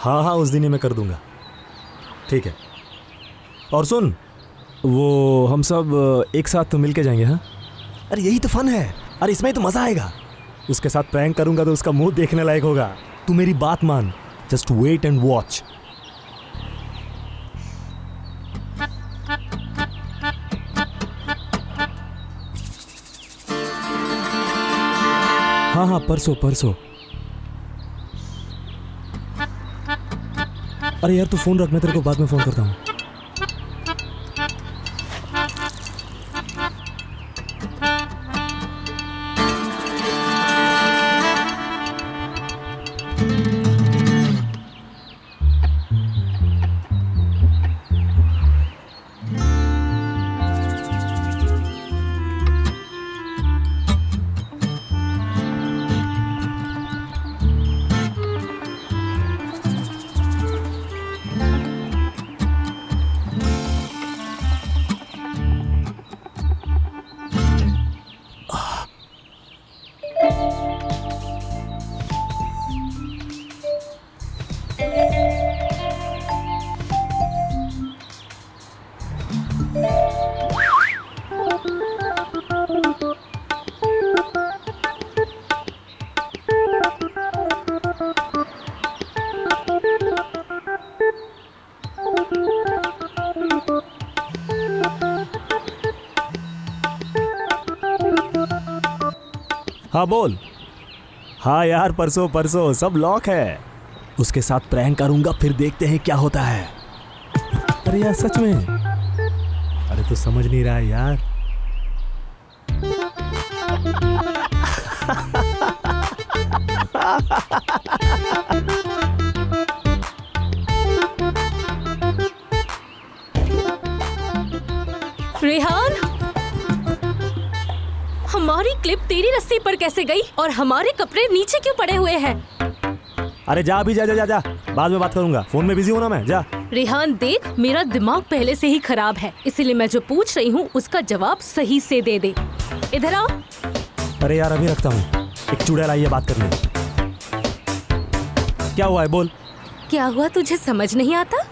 हाँ हाँ, उस दिन ही मैं कर दूंगा। ठीक है। और सुन, वो हम सब एक साथ मिल के जाएंगे। हाँ, अरे यही तो फन है। अरे इसमें ही तो मजा आएगा। उसके साथ प्रैंक करूंगा तो उसका मुंह देखने लायक होगा। तू मेरी बात मान, जस्ट वेट एंड वॉच। हाँ हाँ, परसों। अरे यार तू फोन रख, मैं तेरे को बाद में फोन करता हूँ। हाँ बोल। हाँ यार, परसों सब लॉक है। उसके साथ प्रैंक करूंगा, फिर देखते हैं क्या होता है। अरे यार सच में। अरे तू समझ नहीं रहा है यार। रेहान, हमारी क्लिप तेरी रस्सी पर कैसे गई और हमारे कपड़े नीचे क्यों पड़े हुए हैं? अरे जा अभी, जा। बाद में बात करूंगा, फोन में बिजी हूं ना मैं। जा। रेहान देख, मेरा दिमाग पहले से ही खराब है, इसीलिए मैं जो पूछ रही हूँ उसका जवाब सही से दे दे। इधर आओ। अरे यार अभी रखता हूँ, एक चुड़ैल आई है बात करने। क्या हुआ है बोल। क्या हुआ तुझे समझ नहीं आता?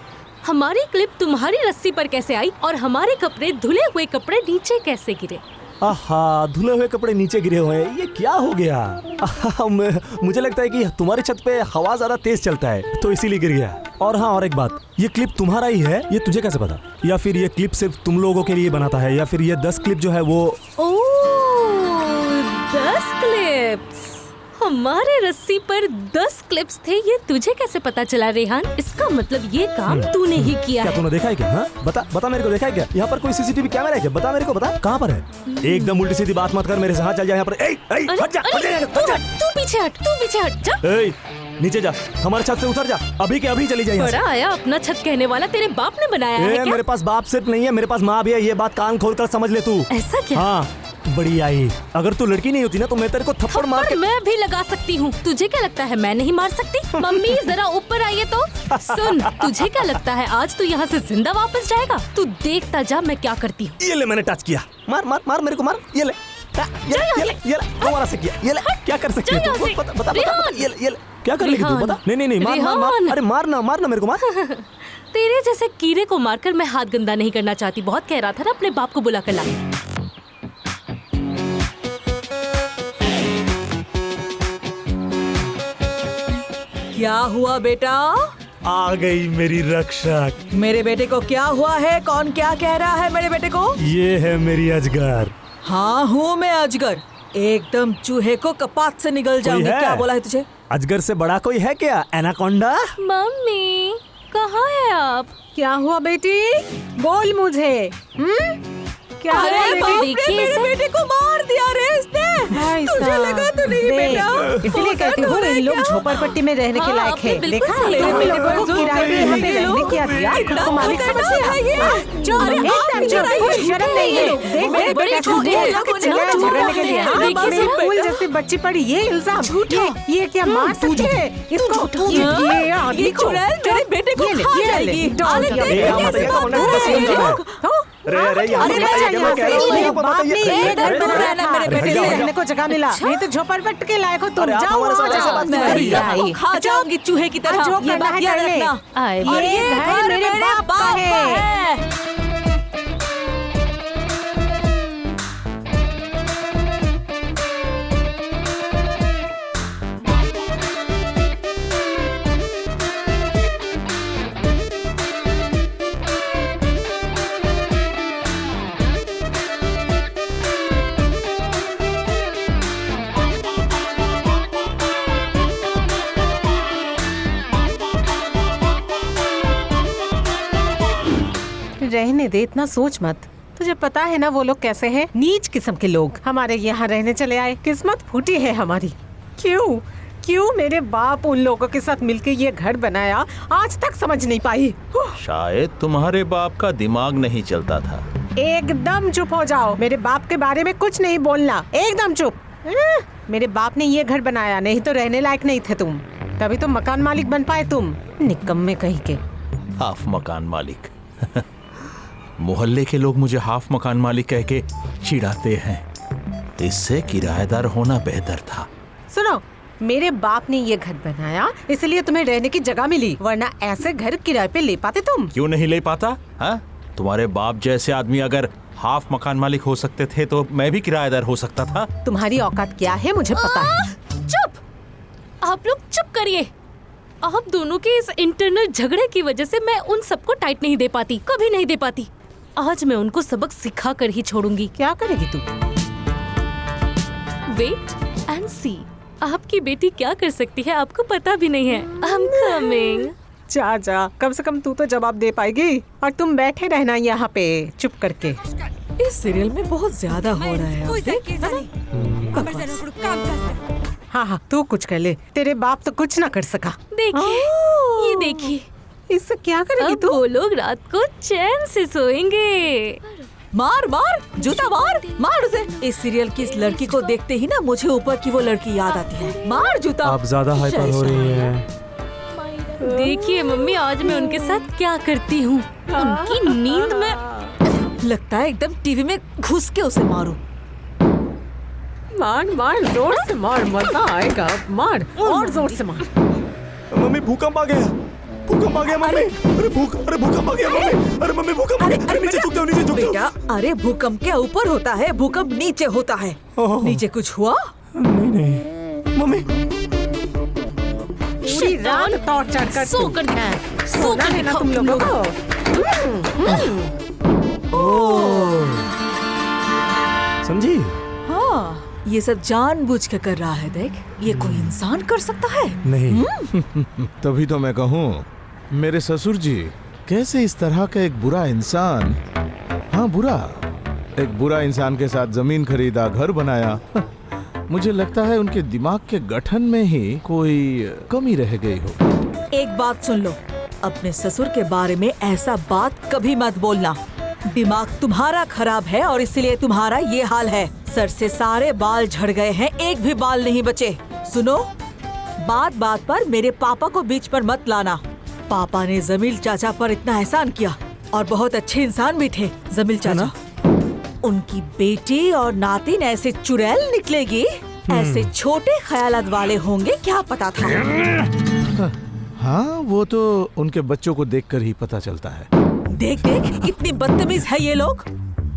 हमारी क्लिप तुम्हारी रस्सी पर कैसे आई और हमारे कपड़े, धुले हुए कपड़े नीचे कैसे गिरे? आहा, धुले हुए कपड़े नीचे गिरे हुए हैं, ये क्या हो गया? मुझे लगता है कि तुम्हारी छत पे हवा ज्यादा तेज चलता है तो इसीलिए गिर गया। और हाँ, और एक बात, ये क्लिप तुम्हारा ही है, ये तुझे कैसे पता? या फिर ये क्लिप सिर्फ तुम लोगों के लिए बनाता है, या फिर ये 10 क्लिप जो है वो। ओह, 10 क्लिप्स। हमारे रस्सी पर 10 क्लिप्स थे, ये तुझे कैसे पता चला रेहान? इसका मतलब ये काम तूने ही किया क्या है। तूने देखा है क्या? हाँ बता मेरे को, देखा है क्या? यहाँ पर कोई सीसीटीवी कैमरा है क्या? बता मेरे को, बता कहाँ पर है? एकदम उल्टी सीधी बात मत कर मेरे से। हाँ चल जा यहाँ पर। हट जा। तू पीछे हट जा। नीचे जा, हमारे छत से उतर जा, अभी के अभी चली जाए। बड़ा आया अपना छत कहने वाला, तेरे बाप ने बनाया है क्या? मेरे पास बाप सिर्फ नहीं है, मेरे पास माँ भी है, ये बात कान खोल कर समझ ले तू। ऐसा क्या? हाँ बड़ी आई। अगर तू लड़की नहीं होती ना तो मैं तेरे को थप्पड़ मार के। मैं भी लगा सकती हूँ, तुझे क्या लगता है मैं नहीं मार सकती? मम्मी जरा ऊपर आइए तो। सुन, तुझे क्या लगता है आज तू यहाँ से जिंदा वापस जाएगा? तू देखता जा मैं क्या करती हूँ। ये ले, मैंने टच किया। मार मेरे को, मार। ये ले दोबारा से किया। ये ले, क्या कर सकती है तू? बता। ये ले, क्या कर लेगी तू? बता। नहीं, मार। अरे मारना मेरे को, मार। तेरे जैसे कीड़े को मारकर मैं हाथ गंदा नहीं करना चाहती। बहुत कह रहा था ना अपने बाप को बुला कर ला। क्या हुआ बेटा? आ गई मेरी रक्षक। मेरे बेटे को क्या हुआ है? कौन क्या कह रहा है मेरे बेटे को? ये है मेरी अजगर। हाँ हूँ मैं अजगर, एकदम चूहे को कपात से निगल जाऊंगी। क्या बोला है तुझे? अजगर से बड़ा कोई है क्या? एनाकोंडा? मम्मी कहाँ है आप? क्या हुआ बेटी? बोल मुझे। क्या अरे हुआ बाप बेटी? रे, मेरे बेटे को मार दिया रे इसने। तुझे लगा तो नहीं बेटा? इसलिए कहती हूँ इन लोग झोपड़पट्टी में रहने के लायक है। देखा सही इन कहा। लोगों को किराए पे यहाँ पे रहने क्या दिया? खुद को मालिक समझ लिया। एकदम शर्म नहीं है। देख कैसे रहने के लिए मेरी फूल जैसी बच्ची पर ये इल्जाम। ये क्या मार सकते हैं इसको? ये आदमी को मेरे बेटे को खा जाएगी। अरे यहाँ से बताइए, मैं कह रहा हूँ, मेरे को बाप ने बताइए। ये घर बनवाया था, मेरे बेटे इसीलिए से। रहने को जगह मिला, नहीं तो झोपड़पट्टी के लायक हो तुम। अरे आप जाओ हमारे साथ वहाँ ऐसे जाओ। बात नहीं कर रही मैं है। सबको खा जाऊंगी चूहे की तरह। जो ये करना बात है याद कर ले। रखना। आए और भी। ये घर मेरे बाप का है। रहने दे, इतना सोच मत। तुझे पता है ना वो लोग कैसे हैं, नीच किस्म के लोग हमारे यहाँ रहने चले आए। किस्मत फूटी है हमारी। क्यों क्यों मेरे बाप उन लोगों के साथ मिलके ये घर बनाया, आज तक समझ नहीं पाई। शायद तुम्हारे बाप का दिमाग नहीं चलता था। एकदम चुप हो जाओ, मेरे बाप के बारे में कुछ नहीं बोलना, एकदम चुप। मेरे बाप ने ये घर बनाया, नहीं तो रहने लायक नहीं थे तुम, तभी तो मकान मालिक बन पाए तुम, निकम्मे कहीं के। हाफ मकान मालिक। मोहल्ले के लोग मुझे हाफ मकान मालिक कह के चिढ़ाते हैं। इससे किराएदार होना बेहतर था। सुनो, मेरे बाप ने ये घर बनाया इसलिए तुम्हें रहने की जगह मिली, वरना ऐसे घर किराए पे ले पाते तुम? क्यों नहीं ले पाता? हाँ, तुम्हारे बाप जैसे आदमी अगर हाफ मकान मालिक हो सकते थे तो मैं भी किराएदार हो सकता था। तुम्हारी औकात क्या है मुझे पता है। चुप, आप लोग चुप करिए। आप दोनों के इस इंटरनल झगड़े की वजह से मैं उन सबको टाइट नहीं दे पाती, कभी नहीं दे पाती। आज मैं उनको सबक सिखा कर ही छोड़ूंगी। क्या करेगी तू? वेट एंड सी, आपकी बेटी क्या कर सकती है आपको पता भी नहीं है। I am coming. जा जा, कम से कम तू तो जवाब दे पाएगी, और तुम बैठे रहना यहाँ पे चुप करके। इस सीरियल में बहुत ज्यादा हो रहा है। हाँ हाँ, तू कुछ कर ले, तेरे बाप तो कुछ ना कर सका। देखिए, ये देखिए, इससे क्या करेगी अब तू? वो लोग रात को चैन से सोएंगे। मार मार, जूता मार, मार उसे। इस सीरियल की इस लड़की को देखते ही ना मुझे ऊपर की वो लड़की याद आती है। मार जूता। आप ज्यादा हाइपर हो रही हैं। देखिए मम्मी, आज मैं उनके साथ क्या करती हूँ। उनकी नींद में लगता है एकदम टीवी में घुस के उसे मारूं। मार मार, जोर से मार, मजा आएगा। मार और जोर से मार। मम्मी भूकंप आ गया, भूकंप आ गया मम्मी। अरे भूकंप आ गया मम्मी। अरे मम्मी भूकंप आ गया। अरे नीचे झुक जाओ, नीचे झुक जाओ। बेटा, अरे भूकंप के ऊपर होता है, भूकंप नीचे होता है। नीचे कुछ हुआ? नहीं मम्मी। पूरी रात टॉर्चर कर सो कर सोना है ना तुम लोगों को। समझी? हाँ, ये सब जानबूझ के कर रहा है। देख, ये कोई इंसान कर सकता है? नहीं। तभी तो मैं कहूँ, मेरे ससुर जी कैसे इस तरह का एक बुरा इंसान, हाँ बुरा, एक बुरा इंसान के साथ जमीन खरीदा, घर बनाया। मुझे लगता है उनके दिमाग के गठन में ही कोई कमी रह गई हो। एक बात सुन लो, अपने ससुर के बारे में ऐसा बात कभी मत बोलना। दिमाग तुम्हारा खराब है और इसलिए तुम्हारा ये हाल है। सर से सारे बाल झड़ गए हैं, एक भी बाल नहीं बचे। सुनो, बात बात पर मेरे पापा को बीच पर मत लाना। पापा ने जमील चाचा पर इतना एहसान किया और बहुत अच्छे इंसान भी थे। जमील चाचा, उनकी बेटी और नातिन ऐसे चुड़ैल निकलेगी, ऐसे छोटे ख्यालात वाले होंगे, क्या पता था। हाँ, वो तो उनके बच्चों को देखकर ही पता चलता है। देख देख, इतनी बदतमीज है ये लोग।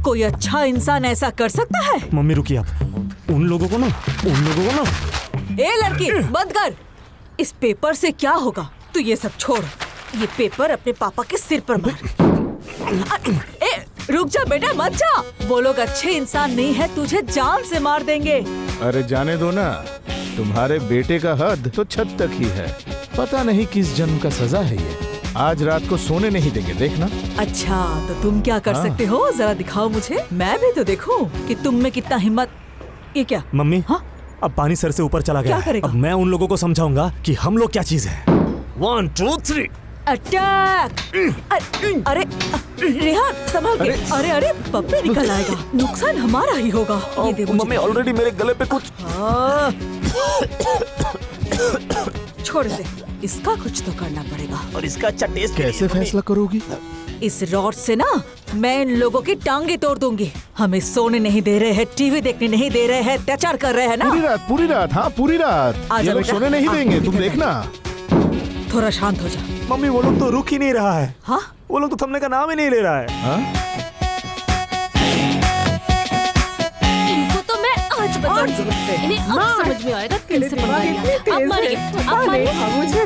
कोई अच्छा इंसान ऐसा कर सकता है? मम्मी रुकिए आप। उन लोगों को ना ए लड़की, बंद कर। इस पेपर से क्या होगा? तू ये सब छोड़, ये पेपर अपने पापा के सिर पर मार। ए, रुक जा बेटा, मत जा। वो लोग अच्छे इंसान नहीं है, तुझे जान से मार देंगे। अरे जाने दो ना, तुम्हारे बेटे का हद तो छत तक ही है। पता नहीं किस जन्म का सजा है ये। आज रात को सोने नहीं देंगे, देखना। अच्छा, तो तुम क्या कर सकते हो? जरा दिखाओ मुझे, मैं भी तो देखूं कि तुम में कितना हिम्मत। ये क्या? मम्मी, हाँ? अब पानी सर से ऊपर चला गया। क्या करेगा? अब मैं उन लोगों को समझाऊंगा कि हम लोग क्या चीज है। 1 2 3 अटैक! अरे रेहान, संभल के। अरे अरे, पप्पी निकल आएगा, नुकसान हमारा ही होगा। ये दे मुझे। मम्मी ऑलरेडी मेरे गले पे कुछ। हाँ। छोड़ दे, इसका कुछ तो करना पड़ेगा। और इसका अच्छा टेस्ट कैसे फैसला करोगी? इस रॉड से ना मैं इन लोगों की टांगे तोड़ दूंगी। हमें सोने नहीं दे रहे हैं, टीवी देखने नहीं दे रहे हैं, अत्याचार कर रहे हैं ना। पूरी रात, हाँ पूरी रात। आजा ये लोग बेटा, सोने नहीं देंगे, तुम देखना। थोड़ा शांत हो जा। मम्मी वो लोग तो रुक ही नहीं रहा है। हाँ वो लोग तो थमने का नाम ही नहीं ले रहा है। हाँ? इनको तो मैं आज बताऊंगी। इन्हें अब समझ में आएगा कैसे पंगा लिया। आप मारिए, आप मारिए। मुझे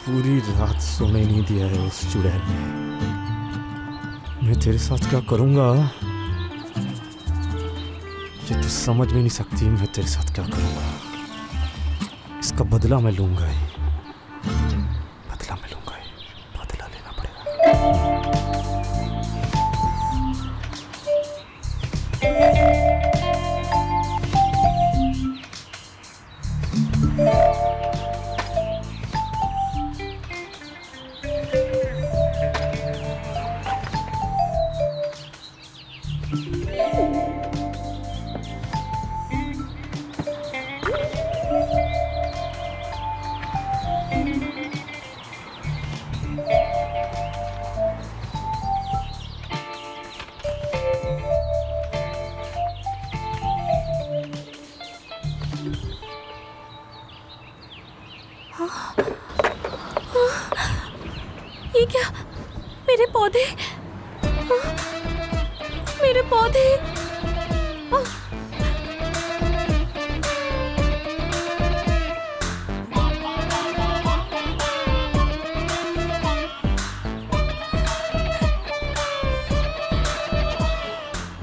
पूरी रात सोने नहीं दिया है उस चुड़ैल ने। मैं तेरे साथ क्या करूंगा ये तू समझ भी नहीं सकती। मैं तेरे साथ क्या करूंगा, इसका बदला मैं लूंगा ही। बदला मैं लूंगा ही, बदला लेना पड़ेगा। ये क्या? मेरे पौधे, मेरे पौधे।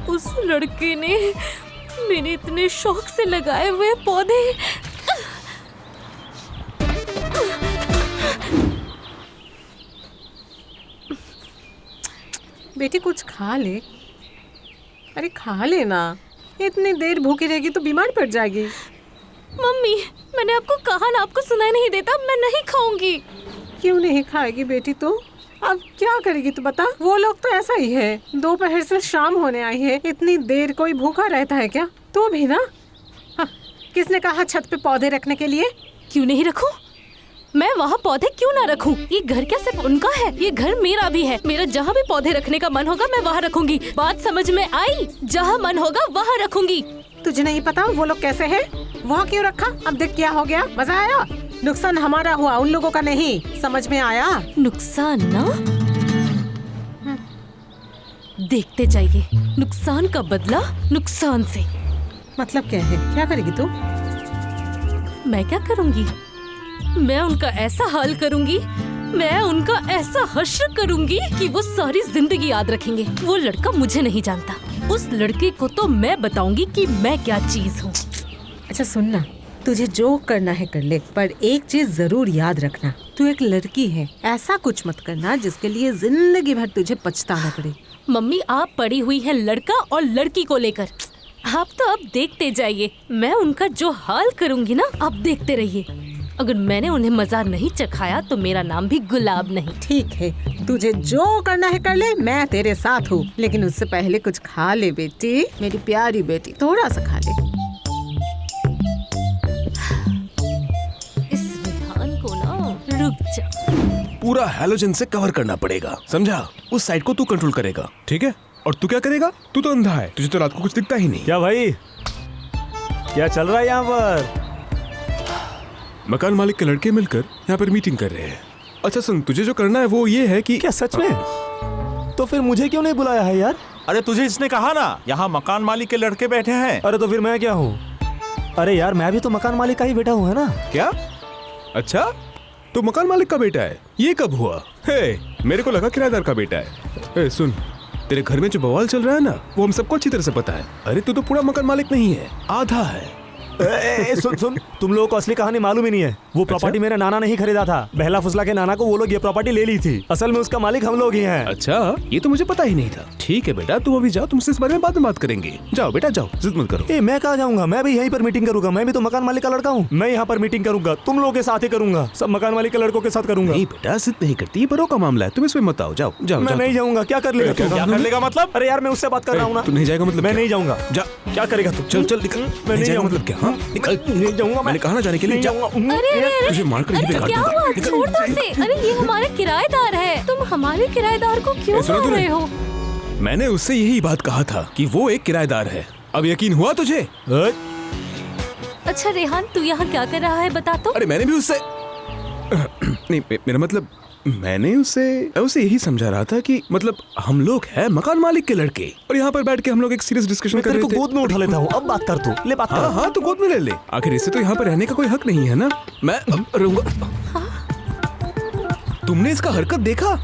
उस लड़के ने मेरे इतने शौक से लगाए हुए पौधे। बेटी कुछ खा ले। अरे खा लेना, इतनी देर भूखी रहेगी तो बीमार पड़ जाएगी। मम्मी मैंने आपको कहा ना, आपको सुनाई नहीं देता। मैं नहीं खाऊंगी। क्यों नहीं खाएगी बेटी तू? अब क्या करेगी तू बता? वो लोग तो ऐसा ही है, दोपहर से शाम होने आई है, इतनी देर कोई भूखा रहता है क्या? तू भी ना। हाँ, किसने कहा छत पे पौधे रखने के लिए? क्यों नहीं रखूं? मैं वहाँ पौधे क्यों ना रखूं? ये घर क्या सिर्फ उनका है? ये घर मेरा भी है। मेरा जहाँ भी पौधे रखने का मन होगा मैं वहाँ रखूंगी। बात समझ में आई? जहाँ मन होगा वहाँ रखूंगी। तुझे नहीं पता वो लोग कैसे हैं? वहाँ क्यों रखा? अब देख क्या हो गया। मजा आया? नुकसान हमारा हुआ, उन लोगों का नहीं। समझ में आया? नुकसान ना, देखते जाइए नुकसान का बदला नुकसान से। मतलब क्या है? क्या करेगी तू? मैं क्या करूंगी? मैं उनका ऐसा हाल करूंगी, मैं उनका ऐसा हश्र करूंगी कि वो सारी जिंदगी याद रखेंगे। वो लड़का मुझे नहीं जानता, उस लड़के को तो मैं बताऊंगी कि मैं क्या चीज हूँ। अच्छा सुनना, तुझे जो करना है कर ले, पर एक चीज जरूर याद रखना, तू एक लड़की है। ऐसा कुछ मत करना जिसके लिए जिंदगी भर तुझे पछताना पड़े। मम्मी आप पड़ी हुई है लड़का और लड़की को लेकर। आप तो अब देखते जाइए, मैं उनका जो हाल करूंगी ना, आप देखते रहिए। अगर मैंने उन्हें मजा नहीं चखाया तो मेरा नाम भी गुलाब नहीं। ठीक है, तुझे जो करना है कर ले, मैं तेरे साथ हूँ। लेकिन उससे पहले कुछ खा ले बेटी, मेरी प्यारी बेटी, थोड़ा सा खा ले। इस विधान को ना रुक जा। पूरा हैलोजन से कवर करना पड़ेगा, समझा? उस साइड को तू कंट्रोल करेगा, ठीक है? और तू क्या करेगा? तू तो अंधा है, तुझे तो रात को कुछ दिखता ही नहीं। क्या भाई, क्या चल रहा है यहाँ पर? मकान मालिक के लड़के मिलकर यहाँ पर मीटिंग कर रहे हैं। अच्छा सुन, तुझे जो करना है वो ये है कि क्या सच में? तो फिर मुझे क्यों नहीं बुलाया है यार? अरे तुझे इसने कहा ना, यहाँ मकान मालिक के लड़के बैठे हैं। अरे तो फिर मैं क्या हूँ? अरे यार मैं भी तो मकान मालिक का ही बेटा हूँ, है ना? क्या? अच्छा, तो मकान मालिक का बेटा है? ये कब हुआ? हे, मेरे को लगा किराएदार का बेटा है। सुन, तेरे घर में जो बवाल चल रहा है ना, वो हम सबको अच्छी तरह से पता है। अरे तू तो पूरा मकान मालिक नहीं है, आधा है। सुन सुन, तुम लोगों को असली कहानी मालूम ही नहीं है। वो प्रॉपर्टी मेरे नाना ने ही खरीदा था। बहला फुसला के नाना को वो लोग ये प्रॉपर्टी ले ली थी। असल में उसका मालिक हम लोग ही हैं। अच्छा, ये तो मुझे पता ही नहीं था। ठीक है बेटा, तुम अभी जाओ, तुमसे इस बारे में बाद में बात करेंगे। जाओ बेटा जाओ, जिद मत करो। मैं कहाँ जाऊंगा? मैं भी यहीं पर मीटिंग करूंगा। मैं भी तो मकान मालिक का लड़का हूँ। मैं यहाँ पर मीटिंग करूंगा, तुम लोगों के साथ ही करूंगा। सब मकान मालिक के लड़कों के साथ करूंगा। नहीं बेटा, जिद नहीं करती, बड़ों का मामला है, तुम इसमें मत आओ। जाओ जाओ। मैं नहीं जाऊंगा। क्या कर लेगा? क्या कर लेगा मतलब? अरे यार, मैं उससे बात कर रहा हूँ ना। तू नहीं जाएगा मतलब? मैं नहीं जाऊंगा। जा। क्या करेगा तू? चल चल निकल। मैं नहीं जाऊंगा। मतलब क्या? हाँ निकल। नहीं जाऊंगा। मैंने कहा ना जाने के लिए। नहीं जा। जाऊंगा। अरे तुझे मारकर यहीं पे काट क्या दूंगा। हुआ? निकल। छोड़ दो उसे। अरे ये हमारे किराएदार है। तुम हमारे किराएदार को क्यों सुना मार तूने? रहे हो? मैंने उससे यही बात कहा था कि वो एक किराएदार है। अब यकीन हुआ तुझे? अच्छा रेहान, तू यहाँ क्या कर रहा है बता तो? अरे मैंने भी उससे नहीं, मेरा मतलब मैंने उसे यही समझा रहा था कि मतलब हम लोग हैं मकान मालिक के लड़के, और यहाँ पर बैठ के हम लोग एक सीरियस डिस्कशन कर रहे थे। गोद में उठा लेता हूँ। अब बात कर तू। ले बात कर। हाँ हाँ, तो गोद में ले ले। आखिर इससे तो यहाँ पर रहने का कोई हक नहीं है ना। मैं रहूंगा। तुमने इसका हरकत देखा?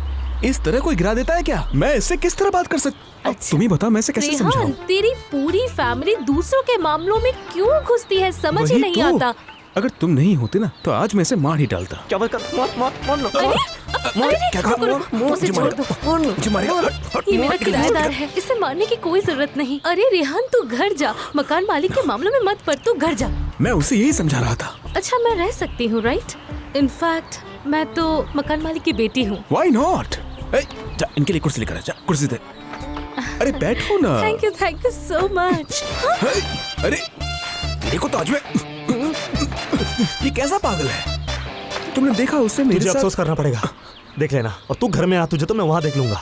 इस तरह कोई गिरा देता है क्या? मैं इससे किस तरह बात कर सकता? अच्छा। तुम ही बताओ, मैं इसे कैसे रेहान, समझाऊं? तेरी पूरी फैमिली दूसरों के मामलों में क्यों घुसती है? समझ ही वही नहीं तो। आता। अगर तुम नहीं होते ना तो आज मैं इसे मार ही डालता। क्या बात कर? मार क्या कहा? उसे छोड़ दो। मुझे मारेगा। ये मेरा किराएदार है, इसे मारने की कोई जरूरत नहीं। अरे रेहान, तू घर जा। मकान मालिक के मामलों में मत पड़, तू घर जा। मैं उसे यही समझा रहा था। अच्छा, मैं रह सकती हूँ राइट? इनफैक्ट मैं तो मकान मालिक की बेटी हूँ। Why not? जा, इनके लिए कुर्सी लेकर आ। जा, कुर्सी दे। अरे बैठो ना। Thank you so much. अरे तेरे को तो आज में ये कैसा पागल है? तुमने देखा उससे मेरे तुझे साथ? अफसोस करना पड़ेगा। देख लेना। और तू घर में आ, तुझे तो मैं वहां देख लूंगा।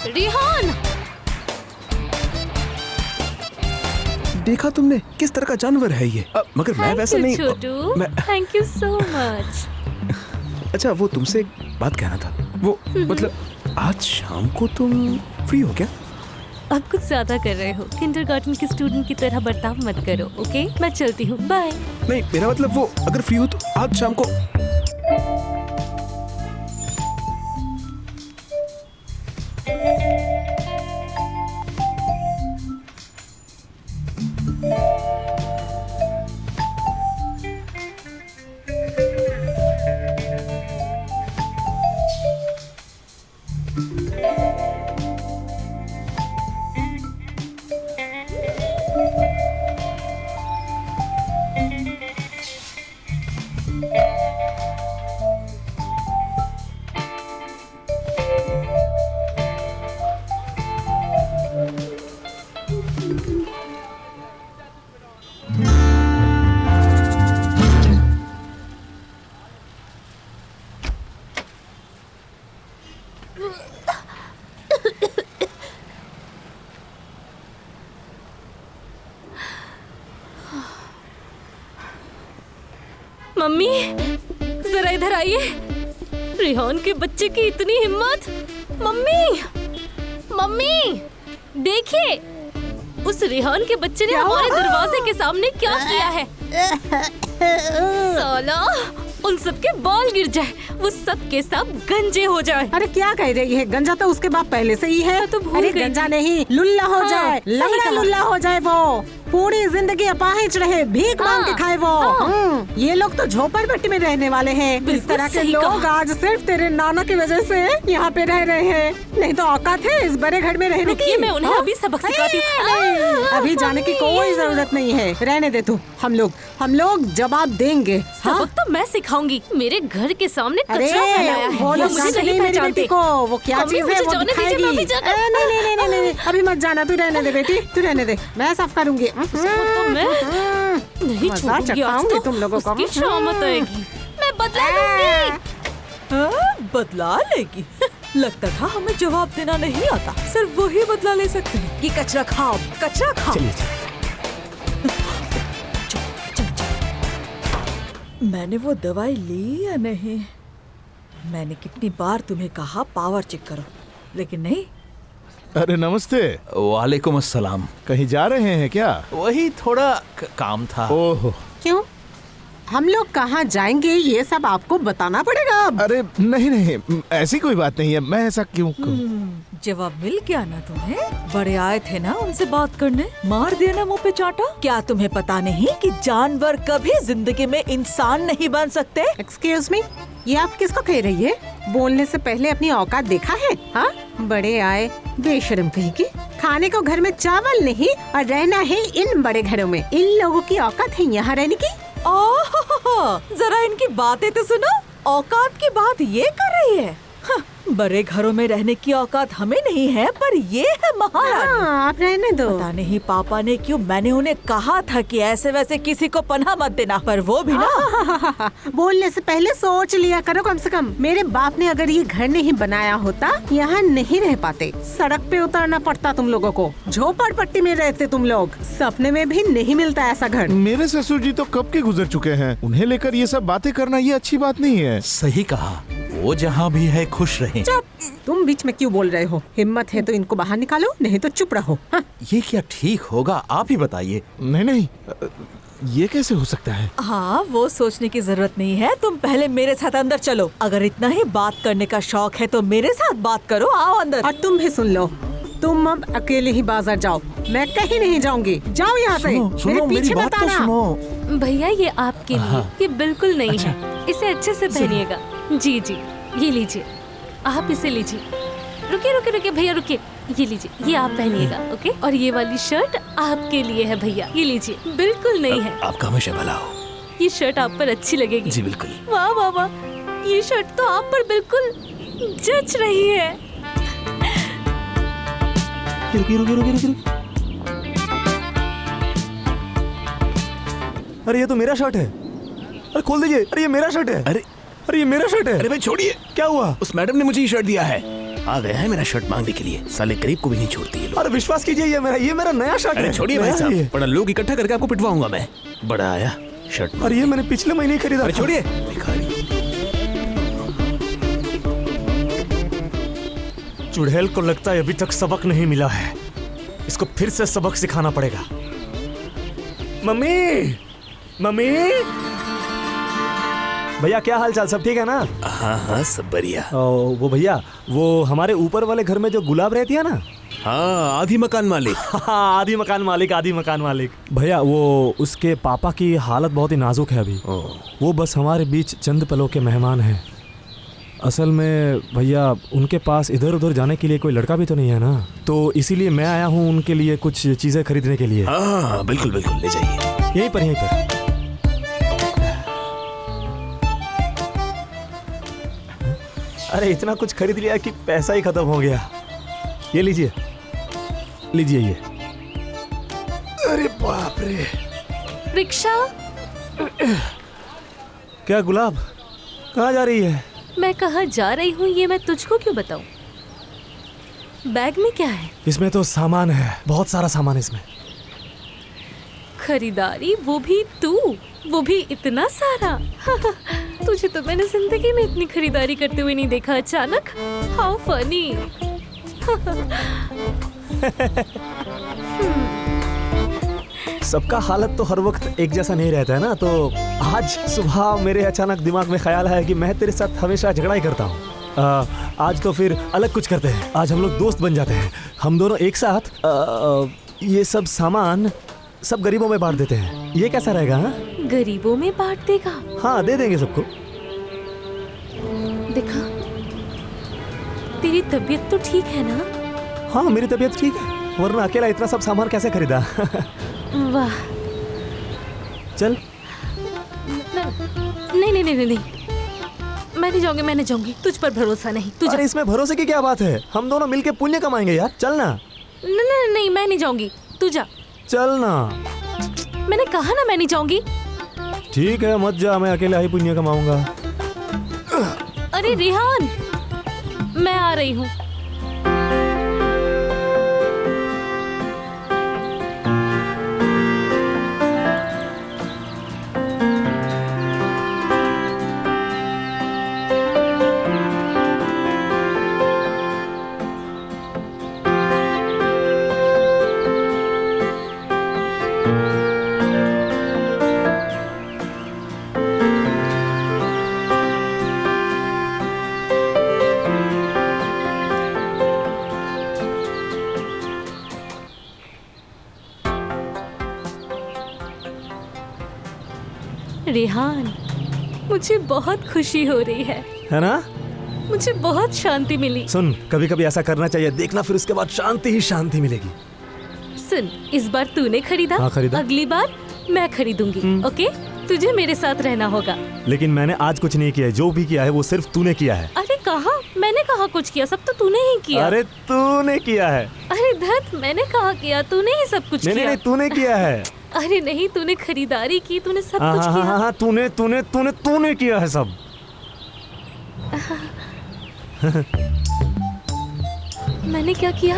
रेहान, देखा तुमने किस तरह का जानवर है ये? मगर मैं वैसा नहीं। छोटू, मैं थैंक यू सो मच। अच्छा, वो तुमसे एक बात कहना था। वो मतलब आज शाम को तुम फ्री हो क्या? अब कुछ ज्यादा कर रहे हो। किंडरगार्टन की स्टूडेंट की तरह बर्ताव मत करो, ओके? मैं चलती हूँ, बाय। नहीं, मेरा मतलब वो अगर फ्री हो तो आज शाम को। मम्मी, जरा इधर आइए। रेहान के बच्चे की इतनी हिम्मत। मम्मी, मम्मी, देखिए उस रेहान के बच्चे ने हमारे दरवाजे के सामने क्या किया है। साला, उन सबके बाल गिर जाए, वो सब के सब गंजे हो जाए। अरे क्या कह रही है? गंजा तो उसके बाप पहले से ही है। तो भूल अरे गई गंजा थी। नहीं, लुल्ला हो हाँ, जाए, सही लंगड़ा कहा। लुल्ला हो जाए वो। पूरी जिंदगी अपाहिज रहे, भीख मांग के हाँ, खाए वो। हाँ। ये लोग तो झोपड़पट्टी में रहने वाले हैं। इस बिल्कुल तरह के सही लोग कहा। आज सिर्फ तेरे नाना की वजह से यहाँ पे रह रहे हैं। नहीं तो औकात है इस बड़े घर में रहने रुकिए, की। मैं उन्हें हाँ? अभी सबक सिखाती हूँ। नहीं, अभी जाने की कोई जरूरत नहीं है। रहने दे तू। हम लोग जवाब देंगे। हाँ? सबक तो मैं सिखाऊंगी। मेरे घर के सामने अरे कचरा फैलाया है। वो ये लोग मुझे जानते नहीं नहीं मेरी पहचानते। बेटी को। वो क्या मम्मी, चीज है मुझे वो जाने दीजिए, दिखाएगी। मैं भी जाना- नहीं, अभी मत जाना। तू रहने दे बेटी, तू रहने दे। मैं साफ करूंगी। उसको तो मैं नहीं मजा छोड़ूंगी आज चखाऊंगी तो। तुम लोगों को। उसकी शामत आएगी। मैं बदला लूंगी। बदला लेगी? लगता था हमें जवाब देना नहीं आता, सिर्फ वही बदला ले सकते हैं कि कचरा खाओ, कचरा खाओ। चलिए मैंने वो दवाई ली या नहीं? मैंने कितनी बार तुम्हें कहा पावर चेक करो, लेकिन नहीं। अरे नमस्ते। वालेकुम अस्सलाम। कहीं जा रहे हैं क्या? वही थोड़ा काम था। ओह, क्यों? हम लोग कहाँ जाएंगे ये सब आपको बताना पड़ेगा अब। अरे नहीं, ऐसी कोई बात नहीं है। मैं ऐसा क्यों कहूं? जवाब मिल गया ना तुम्हें? बड़े आए थे ना उनसे बात करने, मार दिया ना मुंह पे चाटा। क्या तुम्हें पता नहीं कि जानवर कभी जिंदगी में इंसान नहीं बन सकते? एक्सक्यूज मी, ये आप किसको कह रही है? बोलने से पहले अपनी औकात देखा है? हाँ, बड़े आए बेशर्म कहीं की। खाने को घर में चावल नहीं और रहना है इन बड़े घरों में। इन लोगों की औकात है यहाँ रहने की? ओह, जरा इनकी बातें तो सुनो। औकात की बात ये कर रही है। हाँ, बड़े घरों में रहने की औकात हमें नहीं है, पर ये है महारानी। हाँ, आप रहने दो। पता नहीं पापा ने क्यों, मैंने उन्हें कहा था कि ऐसे वैसे किसी को पनाह मत देना, पर वो भी ना। बोलने से पहले सोच लिया करो कम से कम। मेरे बाप ने अगर ये घर नहीं बनाया होता, यहाँ नहीं रह पाते। सड़क पे उतरना पड़ता तुम लोगों को। झोपड़पट्टी में रहते तुम लोग। सपने में भी नहीं मिलता ऐसा घर। मेरे ससुर जी तो कब के गुजर चुके हैं, उन्हें लेकर ये सब बातें करना ये अच्छी बात नहीं है। सही कहा, वो जहाँ भी है खुश रहें। तुम बीच में क्यों बोल रहे हो? हिम्मत है तो इनको बाहर निकालो, नहीं तो चुप रहो। हाँ। ये क्या ठीक होगा, आप ही बताइए। नहीं नहीं, ये कैसे हो सकता है? हाँ, वो सोचने की जरूरत नहीं है। तुम पहले मेरे साथ अंदर चलो। अगर इतना ही बात करने का शौक है तो मेरे साथ बात करो। आओ अंदर। और तुम भी सुन लो, तुम अब अकेले ही बाजार जाओ, मैं कहीं नहीं जाऊंगी। जाओ यहाँ से। सुनो, मेरे पीछे मेरी मत बात तो आना। सुनो। भैया ये आपके लिए, ये बिल्कुल नहीं है। इसे अच्छे से पहनिएगा। जी जी, ये लीजिए, आप इसे लीजिए। रुकिए रुकिए रुकिए भैया, रुकिए। ये लीजिए, ये आप पहनिएगा, ओके? और ये वाली शर्ट आपके लिए है भैया, ये लीजिए। बिल्कुल नहीं है। आपका हमेशा भला हो। ये शर्ट आप पर अच्छी लगेगी। जी बिल्कुल। वाह वाह वाह, ये शर्ट तो आप पर बिल्कुल जच रही है। रुकिए रुकिए रुकिए रुकिए। अरे ये तो मेरा शर्ट है। अरे खोल दीजिए। अरे ये मेरा शर्ट है। अरे ये मेरा शर्ट है। अरे भाई छोड़िए, क्या हुआ? उस मैडम ने मुझे ये शर्ट दिया है। आ गया है मेरा शर्ट मांगने के लिए। साले गरीब को भी नहीं छोड़ती ये लोग। अरे विश्वास कीजिए, ये मेरा नया शर्ट है। अरे छोड़िए भाई साहब, बड़ा लोग इकट्ठा करके आपको पिटवाऊंगा मैं। बड़ा आया शर्ट। अरे ये मैंने पिछले महीने ही खरीदा। अरे छोड़िए भिखारी। चुड़ैल को लगता है अभी तक सबक नहीं मिला है। इसको फिर से सबक सिखाना पड़ेगा। Mummy, mummy. भैया क्या हाल चाल, सब ठीक है ना? हाँ हाँ सब बढ़िया। वो भैया, वो हमारे ऊपर वाले घर में जो गुलाब रहती है ना। हाँ, आधी मकान मालिक। हाँ, आधी मकान मालिक। भैया वो उसके पापा की हालत बहुत ही नाजुक है अभी। वो बस हमारे बीच चंद पलों के मेहमान हैं। असल में भैया उनके पास इधर उधर जाने के लिए कोई लड़का भी तो नहीं है ना, तो इसीलिए मैं आया हूँ उनके लिए कुछ चीजें खरीदने के लिए। हाँ बिल्कुल बिल्कुल, ले जाइए। यहीं पर। अरे इतना कुछ खरीद लिया कि पैसा ही खत्म हो गया। ये लीजिए ये। अरे बाप रे। रिक्शा। क्या गुलाब, कहाँ जा रही है? मैं कहाँ जा रही हूँ ये मैं तुझको क्यों बताऊँ? बैग में क्या है? इसमें तो सामान है, बहुत सारा सामान इसमें। खरीदारी, वो भी तू, वो भी इतना सारा। तुझे तो मैंने जिंदगी में इतनी खरीदारी करते हुए नहीं देखा। अचानक, हाउ फनी। सबका हालत तो हर वक्त एक जैसा नहीं रहता है ना, तो आज सुबह मेरे अचानक दिमाग में ख्याल आया कि मैं तेरे साथ हमेशा झगड़ा ही करता हूँ। आज तो फिर अलग कुछ करते हैं। आज हम लोग दोस्त बन जाते हैं। हम दोनों एक साथ ये सब सामान सब गरीबों में बांट देते हैं। ये कैसा रहेगा? हाँ, गरीबों में बांट देगा? हाँ, दे देंगे सबको। देखा, तेरी तबीयत तो ठीक है ना? हाँ मेरी तबीयत ठीक है, वरना अकेला इतना सब सामान कैसे खरीदा। वाह। चल। नहीं, मैं नहीं जाऊंगी। तुझ पर भरोसा नहीं। तुझ अरे इसमें भरोसे की क्या बात है? हम दोनों मिलके पुण्य कमाएंगे यार। चल ना। नहीं, मैं नहीं जाऊंगी। तू जा। चल ना। मैंने कहा ना मैं नहीं जाऊंगी। ठीक है, मत जा, मैं अकेला ही पुण्य कमाऊंगा। अरे रिहान, मैं आ रही हूँ। रेहान, मुझे बहुत खुशी हो रही है ना? मुझे बहुत शांति मिली। सुन, कभी कभी ऐसा करना चाहिए, देखना फिर उसके बाद शांति ही शांति मिलेगी। सुन, इस बार तूने खरीदा, हाँ, खरीदा। अगली बार मैं खरीदूंगी। ओके, तुझे मेरे साथ रहना होगा। लेकिन मैंने आज कुछ नहीं किया है, जो भी किया है वो सिर्फ तूने किया है। अरे कहा, मैंने कहा कुछ किया, सब तो तूने ही किया। अरे तूने किया है। अरे धत, मैंने कहा किया, तूने ही सब कुछ किया। नहीं, तूने किया है। अरे नहीं, तूने खरीदारी की, तूने सब कुछ हाँ, किया। हाँ, तूने किया है सब। मैंने क्या किया?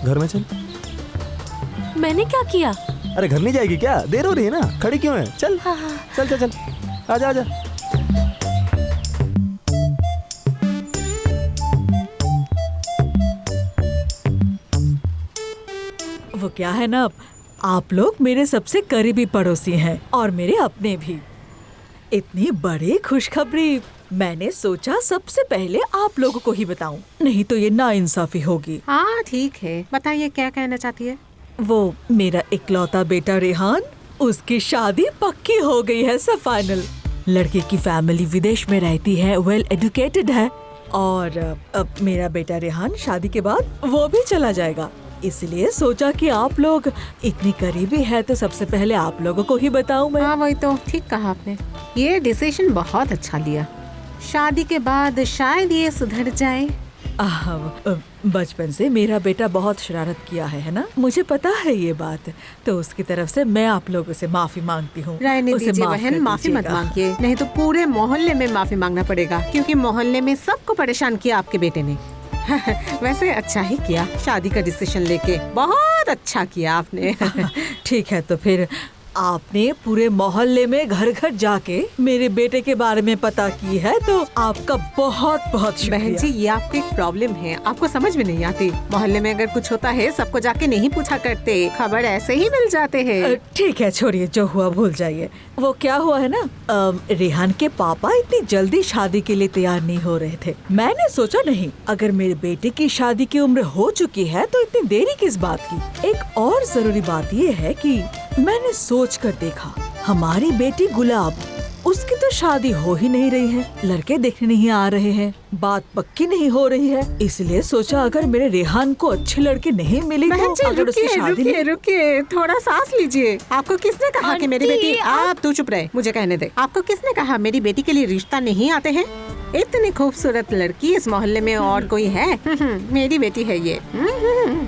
घर में चल। मैंने क्या किया? अरे घर नहीं जाएगी क्या? देर हो रही है ना, खड़ी क्यों है? चल हाँ, हाँ। चल, आजा। वो क्या है ना, आप लोग मेरे सबसे करीबी पड़ोसी हैं और मेरे अपने भी। इतनी बड़ी खुशखबरी मैंने सोचा सबसे पहले आप लोगों को ही बताऊं, नहीं तो ये नाइंसाफी होगी। हाँ ठीक है, बताइए क्या कहना चाहती है? वो मेरा इकलौता बेटा रेहान, उसकी शादी पक्की हो गई है, सब फाइनल। लड़के की फैमिली विदेश में रहती है, वेल एजुकेटेड है, और अब मेरा बेटा रेहान शादी के बाद वो भी चला जाएगा। इसलिए सोचा कि आप लोग इतनी करीबी है तो सबसे पहले आप लोगों को ही बताऊं मैं। हाँ वही तो, ठीक कहा आपने, ये डिसीजन बहुत अच्छा लिया। शादी के बाद शायद ये सुधर जाए। बचपन से मेरा बेटा बहुत शरारत किया है ना, मुझे पता है ये बात, तो उसकी तरफ से मैं आप लोगों से माफी मांगती हूँ। रहने दीजिए बहन, माफी मत मांगिए, नहीं तो पूरे मोहल्ले में माफी मांगना पड़ेगा, क्योंकि मोहल्ले में सबको परेशान किया आपके बेटे ने। वैसे अच्छा ही किया शादी का डिसीजन लेके, बहुत अच्छा किया आपने। ठीक है, तो फिर आपने पूरे मोहल्ले में घर घर जाके मेरे बेटे के बारे में पता की है, तो आपका बहुत बहुत शुक्रिया। बहन जी, ये आपको एक प्रॉब्लम है, आपको समझ में नहीं आती। मोहल्ले में अगर कुछ होता है सबको जाके नहीं पूछा करते, खबर ऐसे ही मिल जाते हैं। ठीक है, छोड़िए, जो हुआ भूल जाइए। वो क्या हुआ है ना, रेहान के पापा इतनी जल्दी शादी के लिए तैयार नहीं हो रहे थे। मैंने सोचा नहीं, अगर मेरे बेटे की शादी की उम्र हो चुकी है तो इतनी देरी किस बात की। एक और जरूरी बात ये है कि मैंने सोच कर देखा, हमारी बेटी गुलाब, उसकी तो शादी हो ही नहीं रही है, लड़के देखने नहीं आ रहे हैं, बात पक्की नहीं हो रही है, इसलिए सोचा अगर मेरे रेहान को अच्छे लड़के नहीं मिले तो अगर उसकी शादी रुकिए, थोड़ा सांस लीजिए। आपको किसने कहा कि मेरी बेटी, आप तू चुप रहे, मुझे कहने दे। आपको किसने कहा मेरी बेटी के लिए रिश्ता नहीं आते हैं? इतनी खूबसूरत लड़की इस मोहल्ले में और कोई है? मेरी बेटी है ये।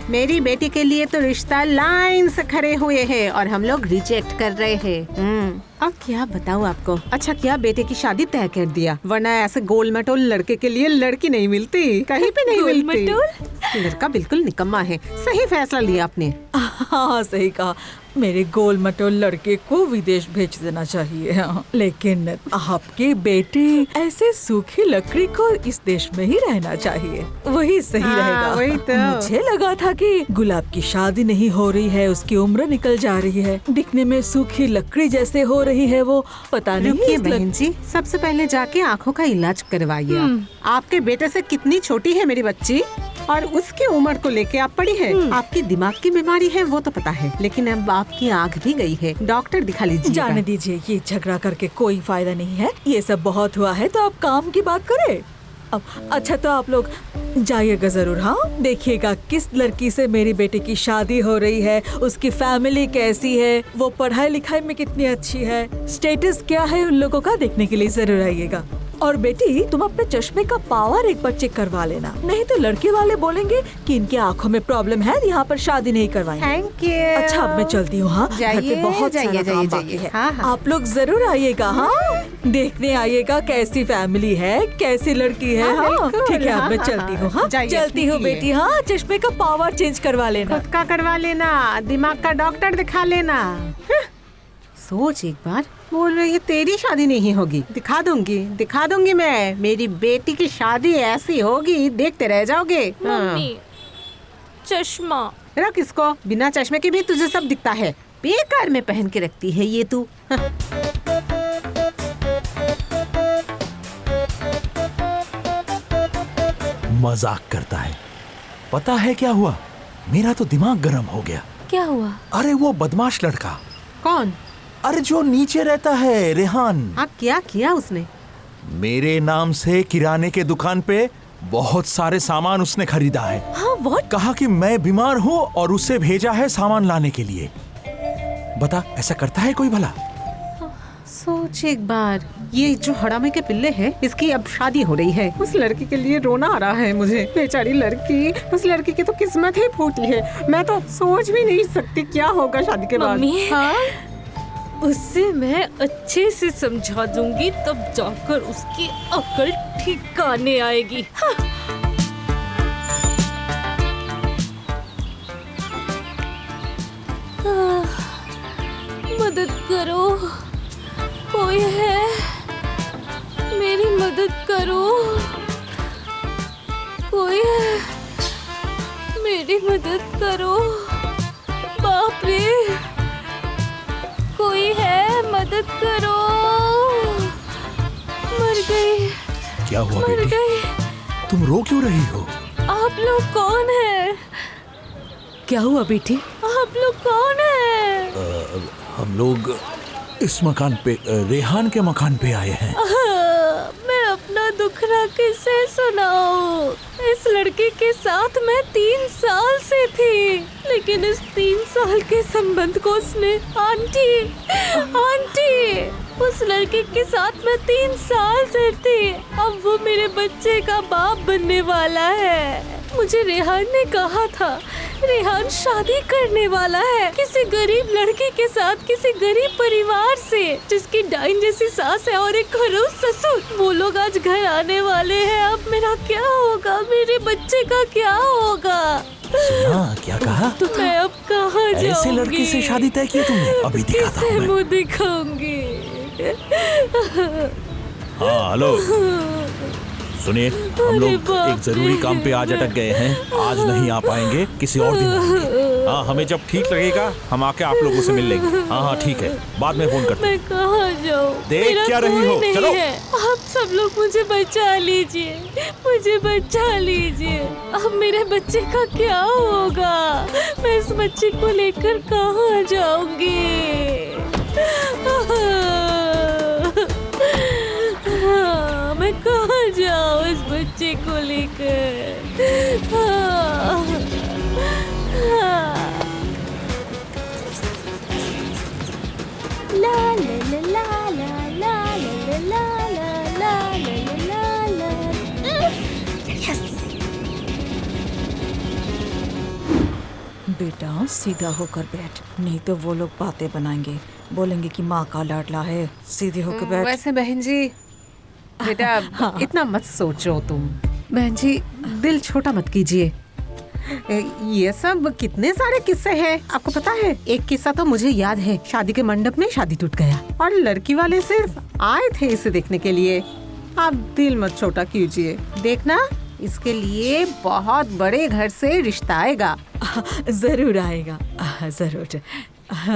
मेरी बेटी के लिए तो रिश्ता लाइन से खड़े हुए हैं और हम लोग रिजेक्ट कर रहे हैं। अब क्या बताऊँ आपको, अच्छा किया बेटे की शादी तय कर दिया, वरना ऐसे गोल मटोल लड़के के लिए लड़की नहीं मिलती, कहीं पे नहीं मिलती। लड़का बिल्कुल निकम्मा है, सही फैसला लिया आपने। हाँ सही कहा, मेरे गोल मटोल लड़के को विदेश भेज देना चाहिए। हाँ। लेकिन आपकी बेटी ऐसे सूखी लकड़ी को इस देश में ही रहना चाहिए, वही सही रहेगा। वही तो। मुझे लगा था कि गुलाब की शादी नहीं हो रही है, उसकी उम्र निकल जा रही है, दिखने में सूखी लकड़ी जैसे हो रही है वो, पता नहीं। बहन जी, सबसे पहले जाके आँखों का इलाज करवाइए। आपके बेटे से कितनी छोटी है मेरी बच्ची, और उसकी उम्र को लेके आप पड़ी है। आपकी दिमाग की बीमारी है वो तो पता है, लेकिन अब आपकी आँख भी गई है, डॉक्टर दिखा लीजिए। जाने दीजिए, ये झगड़ा करके कोई फायदा नहीं है, ये सब बहुत हुआ है, तो आप काम की बात करें। अब अच्छा, तो आप लोग जाइएगा जरूर। हाँ, देखिएगा किस लड़की से मेरी बेटी की शादी हो रही है, उसकी फैमिली कैसी है, वो पढ़ाई लिखाई में कितनी अच्छी है, स्टेटस क्या है, उन लोगों का देखने के लिए जरूर आइएगा। और बेटी, तुम अपने चश्मे का पावर एक बार चेक करवा लेना, नहीं तो लड़के वाले बोलेंगे कि इनकी आंखों में प्रॉब्लम है, यहाँ पर शादी नहीं करवाएंगे। Thank you. अच्छा, अब मैं चलती हूँ। हाँ, घर पे बहुत सारा काम बाकी है। हाँ, हाँ। आप लोग जरूर आइएगा। हाँ, देखने आइएगा कैसी फैमिली है, कैसी लड़की है। हाँ, ठीक है, अब मैं चलती हूँ। हाँ, चलती हूँ बेटी। हाँ, चश्मे का पावर चेंज करवा लेना। खुद का करवा लेना, दिमाग का डॉक्टर दिखा लेना। सोच एक बार, बोल रही है तेरी शादी नहीं होगी, दिखा दूंगी मैं, मेरी बेटी की शादी ऐसी होगी, देखते रह जाओगे। मम्मी, चश्मा रख इसको, बिना चश्मे के भी तुझे सब दिखता है, बेकार में पहन के रखती है ये तू। मजाक करता है। पता है क्या हुआ, मेरा तो दिमाग गर्म हो गया। क्या हुआ? अरे वो बदमाश लड़का। कौन? अरे जो नीचे रहता है, रेहान। हाँ, क्या किया उसने? मेरे नाम से किराने के दुकान पे बहुत सारे सामान उसने खरीदा है। हाँ, व्हाट? कहा कि मैं बीमार हूँ और उसे भेजा है सामान लाने के लिए। बता, ऐसा करता है कोई भला? सोच एक बार, ये जो हड़ामे के पिल्ले हैं, इसकी अब शादी हो रही है। उस लड़की के लिए रोना आ रहा है मुझे। बेचारी लड़की, उस लड़की की तो किस्मत ही फूटी है। मैं तो सोच भी नहीं सकती क्या होगा शादी के बाद। मम्मी, हाँ? उससे मैं अच्छे से समझा दूंगी, तब जाकर उसकी अकल ठिकाने आएगी। हाँ। मदद करो, कोई है? मेरी मदद करो, कोई है? मेरी मदद करो। बाप रे, कोई है? मदद करो। मर गई। क्या हुआ मर बेटी? गई। तुम रो क्यों रही हो? आप लोग कौन हैं? क्या हुआ बेटी? आप लोग कौन हैं? हम लोग इस मकान पे, रेहान के मकान पे आए हैं। मैं अपना दुखड़ा किसे सुनाऊं? इस लड़के के साथ मैं 3 साल से थी, लेकिन इस 3 साल के संबंध को उसने आंटी उस लड़के के साथ मैं 3 साल से थी। अब वो मेरे बच्चे का बाप बनने वाला है। मुझे रेहान ने कहा था, रेहान शादी करने वाला है किसी गरीब लड़के के साथ, किसी गरीब परिवार से, जिसकी डाइन जैसी सास है और एक खड़ूस ससुर। वो लोग आज घर आने वाले हैं। अब मेरा क्या होगा? मेरे बच्चे का क्या होगा? सुना क्या कहा? तो मैं अब कहाँ जाऊंगी? ऐसे लड़की से शादी तय की तुमने? अभी दिखाता हूँ किसे मैं। मुँह दिखाऊंगी? हाँ, हेलो, सुनिए, हम लोग एक जरूरी काम पे आज अटक गए हैं। आज नहीं आ पाएंगे, किसी और दिन आएंगे। हाँ, हमें जब ठीक लगेगा हम आके आप लोगों से मिल लेंगे। हाँ हाँ ठीक है, बाद में फोन करते हैं। मैं कहाँ जाऊँ? देख मेरा क्या रही कोई हो? नहीं चलो। है। आप सब लोग मुझे बचा लीजिए, मुझे बचा लीजिए। अब मेरे बच्चे का क्या होगा? मैं इस बच्चे को लेकर कहाँ जाऊंगी? मैं कहाँ जाऊँ इस बच्चे को लेकर? ला ला ला ला ला ला ला ला ला ला ला ला। बेटा सीधा होकर बैठ, नहीं तो वो लोग बातें बनाएंगे, बोलेंगे कि माँ का लाडला है। सीधे होकर बैठ। वैसे बहन जी, बेटा इतना मत सोचो तुम। बहन जी, दिल छोटा मत कीजिए। ये सब कितने सारे किस्से हैं, आपको पता है? एक किस्सा तो मुझे याद है। शादी के मंडप में शादी टूट गया और लड़की वाले सिर्फ आए थे इसे देखने के लिए। आप दिल मत छोटा कीजिए, देखना इसके लिए बहुत बड़े घर से रिश्ता आएगा। जरूर आएगा, जरूर।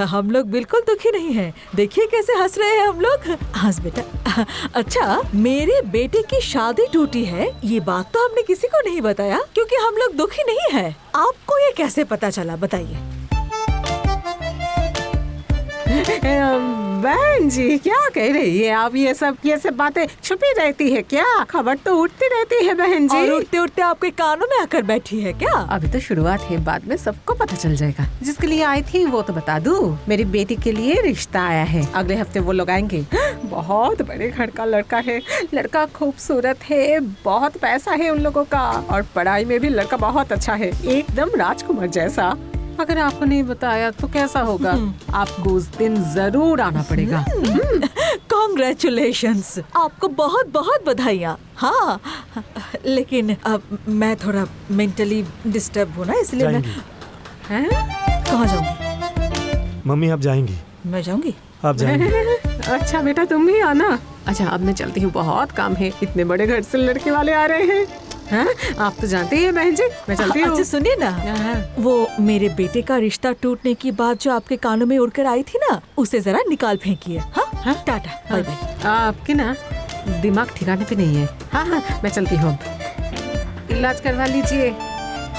हम लोग बिल्कुल दुखी नहीं हैं। देखिए कैसे हंस रहे हैं हम लोग। हंस बेटा। अच्छा, मेरे बेटे की शादी टूटी है, ये बात तो हमने किसी को नहीं बताया क्योंकि हम लोग दुखी नहीं हैं। आपको ये कैसे पता चला, बताइए? बहन जी, क्या कह रही है आप? ये सब बातें छुपी रहती है क्या? खबर तो उठती रहती है बहन जी। और उठते उठते आपके कानों में आकर बैठी है क्या? अभी तो शुरुआत है, बाद में सबको पता चल जाएगा। जिसके लिए आई थी वो तो बता दूं। मेरी बेटी के लिए रिश्ता आया है, अगले हफ्ते वो लोग आएंगे। बहुत बड़े घर का लड़का है, लड़का खूबसूरत है, बहुत पैसा है उन लोगों का, और पढ़ाई में भी लड़का बहुत अच्छा है, एकदम राजकुमार जैसा। अगर आपको नहीं बताया तो कैसा होगा? आपको उस दिन जरूर आना पड़ेगा। कॉन्ग्रेचुलेशंस, आपको बहुत बहुत बधाइयाँ। हाँ, लेकिन अब मैं थोड़ा मेंटली डिस्टर्ब हूँ ना, इसलिए मैं कहाँ जाऊँगी? मम्मी आप जाएंगी? मैं जाऊँगी। आप जाएंगी? अच्छा बेटा, तुम भी आना। अच्छा, अब मैं चलती हूँ, बहुत काम है। इतने बड़े घर से लड़के वाले आ रहे हैं। हाँ? आप तो जानते ही हैं बहन जी, मैं चलती हूँ। अच्छा सुनिए ना, वो मेरे बेटे का रिश्ता टूटने की बात जो आपके कानों में उड़कर आई थी ना, उसे जरा निकाल फेंकिए। हाँ, टाटा, बाय बाय। आपके ना दिमाग ठिकाने पे नहीं है। हाँ हाँ, मैं चलती हूँ। इलाज करवा लीजिए।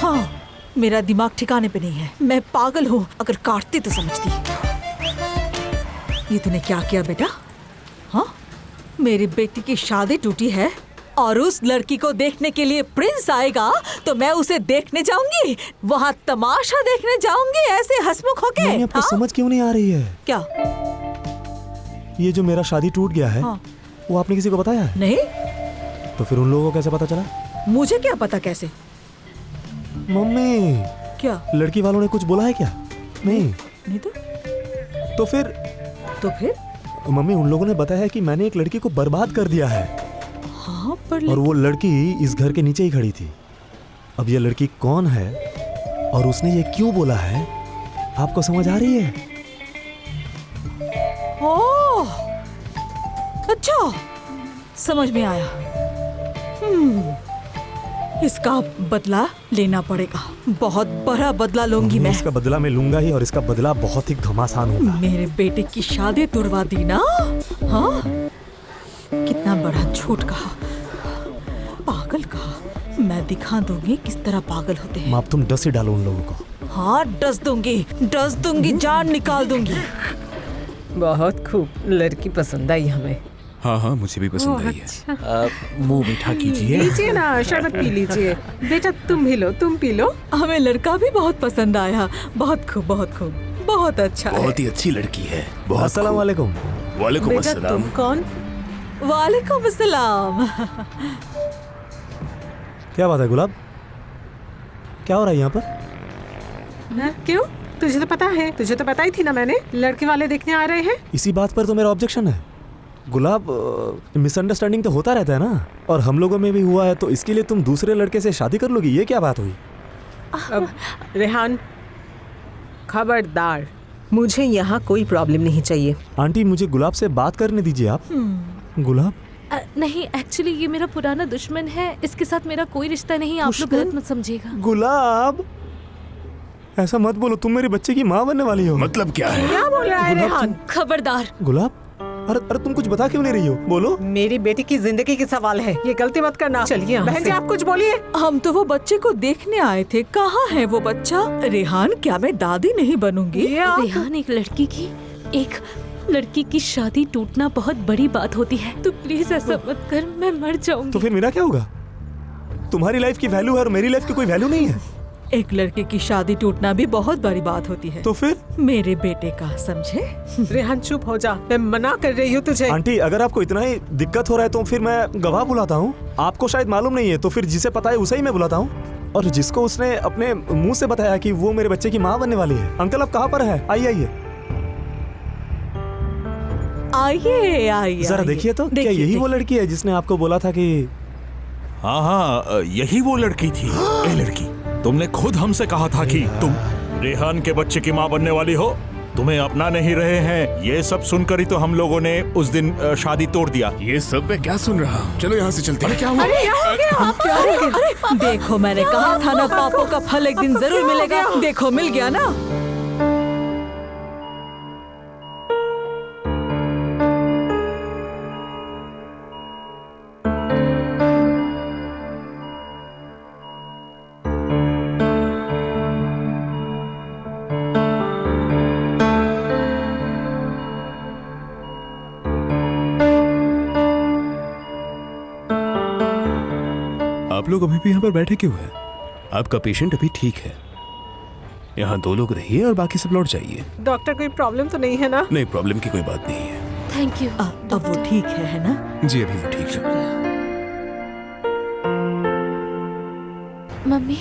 हाँ, मेरा दिमाग ठिकाने पे नहीं है, मैं पागल हूँ। अगर काटती तो समझती। ये तूने क्या किया बेटा? हाँ, मेरी बेटी की शादी टूटी है और उस लड़की को देखने के लिए प्रिंस आएगा तो मैं उसे देखने जाऊंगी, वहाँ तमाशा देखने जाऊंगी ऐसे हंसमुख होके? नहीं, आपको हाँ? समझ क्यों नहीं आ रही है? क्या? ये जो मेरा शादी टूट गया है, हाँ। वो आपने किसी को बताया है? नहीं, तो फिर उन लोगों को कैसे पता चला? मुझे क्या पता कैसे? मम्मी, क्या? लड़की वालों ने कुछ बोला है क्या? नहीं। नहीं तो फिर मम्मी, उन लोगों ने बताया है कि मैंने एक लड़की को बर्बाद कर दिया है। हाँ, पर और वो लड़की इस घर के नीचे ही खड़ी थी। अब ये लड़की कौन है और उसने ये क्यों बोला है, आपको समझ आ रही है? ओह, अच्छा, समझ में आया। इसका बदला लेना पड़ेगा, बहुत बड़ा बदला लूंगी मैं। इसका बदला मैं लूंगा ही, और इसका बदला बहुत ही घमासान होगा। मेरे बेटे की शादी तुड़वा दी ना? हाँ, कितना बड़ा झूठ कहा, पागल कहा। मैं दिखा दूंगी किस तरह पागल होते हैं। अब तुम डस ही डालो उन लोगों को। हाँ, डस दूंगी, जान निकाल दूंगी। बहुत खूब, लड़की पसंद आई हमें। हाँ हाँ, मुझे भी पसंद आई है। मुंह मीठा कीजिए। लीजिए ना, शरबत पी लीजिए। बेटा तुम भी लो, तुम पी लो। हमें लड़का भी बहुत पसंद आया, बहुत खूब, बहुत अच्छा है। बहुत ही अच्छी लड़की है। बहुत अस्सलाम वालेकुम। वालेकुम बेटा अस्सलाम। तुम कौन? वालेकुम अस्सलाम। क्या बात है गुलाब, क्या हो रहा है यहाँ पर? हाँ, क्यों? तुझे तो पता है, तुझे तो पता ही थी ना, मैंने लड़के वाले देखने आ रहे हैं। इसी बात पर तो मेरा ऑब्जेक्शन है गुलाब। मिसअंडरस्टैंडिंग तो होता रहता है ना, और हम लोगों में भी हुआ है, तो इसके लिए तुम दूसरे लड़के से शादी कर लोगी? ये क्या बात हुई? अब रेहान, खबरदार, मुझे यहाँ कोई प्रॉब्लम नहीं चाहिए। आंटी, मुझे गुलाब से बात करने दीजिए आप। गुलाब, नहीं, एक्चुअली ये मेरा पुराना दुश्मन है, इसके साथ मेरा कोई रिश्ता नहीं, आप लोग दुश्मन? गलत मत समझिएगा। गुलाब, ऐसा मत बोलो, तुम मेरे बच्चे की माँ बनने वाली हो। मतलब क्या है? क्या बोल रहा है रेहान? खबरदार। गुलाब, अरे तुम कुछ बता क्यों नहीं रही हो? बोलो। मेरी बेटी की जिंदगी की सवाल है, ये गलती मत करना। चलिए बहन जी, आप कुछ बोलिए। हम तो वो बच्चे को देखने आए थे, कहाँ है वो बच्चा? रेहान, क्या मैं दादी नहीं बनूंगी? रेहान, एक लड़की की शादी टूटना बहुत बड़ी बात होती है, तो प्लीज ऐसा मत कर, मैं मर जाऊंगी। तो फिर मेरा क्या होगा? तुम्हारी लाइफ की वैल्यू है और मेरी लाइफ की कोई वैल्यू नहीं है। एक लड़के की शादी टूटना भी बहुत बड़ी बात होती है। तो फिर मेरे बेटे का, समझे? रेहान चुप हो जा, मैं मना कर रही हूँ तुझे। आंटी, अगर आपको इतना ही दिक्कत हो रहा है तो फिर मैं गवाह बुलाता हूँ। आपको शायद मालूम नहीं है, तो फिर जिसे पता है उसे ही मैं बुलाता हूँ। और जिसको उसने अपने मुंह से बताया कि वो मेरे बच्चे की माँ बनने वाली है। अंकल, आप कहाँ पर है? आइए आइए जरा देखिए तो, क्या यही वो लड़की है जिसने आपको बोला था कि? हाँ, यही वो लड़की थी। ए लड़की, तुमने खुद हमसे कहा था कि तुम रेहान के बच्चे की माँ बनने वाली हो। तुम्हें अपना नहीं रहे हैं, ये सब सुनकर ही तो हम लोगों ने उस दिन शादी तोड़ दिया। ये सब मैं क्या सुन रहा हूँ? चलो यहाँ से चलते हैं। क्या हुआ? अरे देखो, मैंने कहा था ना, पापों का फल एक दिन जरूर मिलेगा। देखो, मिल गया ना। आप लोग अभी भी यहाँ पर बैठे क्यों हैं? आपका पेशेंट अभी ठीक है। यहाँ 2 लोग रहिए और बाकी सब लौट जाइए। डॉक्टर, कोई प्रॉब्लम तो नहीं है ना? नहीं, प्रॉब्लम की कोई बात नहीं है। Thank you. अब वो ठीक है ना? जी, अभी वो ठीक है। मम्मी,